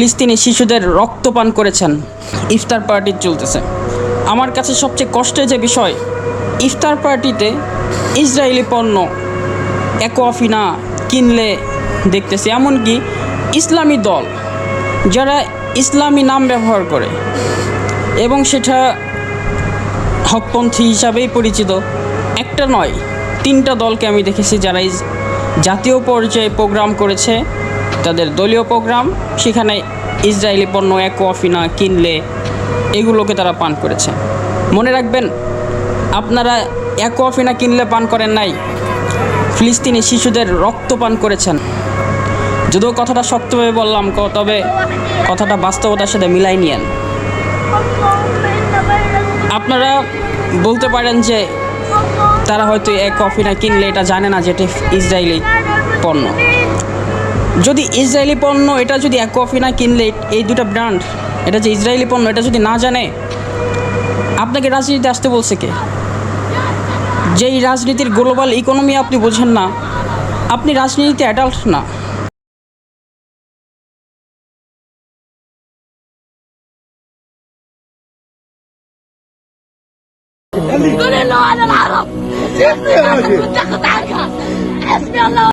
ফিলিস্তিনি শিশুদের রক্তপান করেছেন। ইফতার পার্টি চলতেছে। আমার কাছে সবচেয়ে কষ্টের যে বিষয়, ইফতার পার্টিতে ইসরায়েলি পণ্য অ্যাকোয়াফিনা কিনলে দেখতেছি, এমনকি ইসলামী দল যারা ইসলামী নাম ব্যবহার করে এবং সেটা হকপন্থী হিসাবেই পরিচিত, একটা নয় 3টা দলকে আমি দেখেছি যারা জাতীয় পর্যায়ে প্রোগ্রাম করেছে, তাদের দলীয় প্রোগ্রাম, সেখানে ইসরায়েলি পণ্য অ্যাকোয়াফিনা কিনলে এগুলোকে তারা পান করেছে। মনে রাখবেন, আপনারা অ্যাকোয়াফিনা কিনলে পান করেন নাই, ফিলিস্তিনি শিশুদের রক্ত পান করেছেন। যদিও কথাটা শক্তভাবে বললাম, তবে কথাটা বাস্তবতার সাথে মিলাই নিয়েন। আপনারা বলতে পারেন যে তারা হয়তো অ্যাকোয়াফিনা কিনলে এটা জানে না যে এটা ইসরায়েলি পণ্য। যদি ইসরায়েলি পণ্য, এটা যদি অ্যাকোয়াফিনা কিনলে এই দুটো ব্র্যান্ড এটা যে ইসরায়েলি পণ্য এটা যদি না জানে, আপনাকে রাজনীতিতে আসতে বলছে কে? যেই রাজনীতির গ্লোবাল ইকোনমি আপনি বোঝেন না, আপনি রাজনীতিতে অ্যাডাল্ট না। قولي له انا العرب اسمي الراجل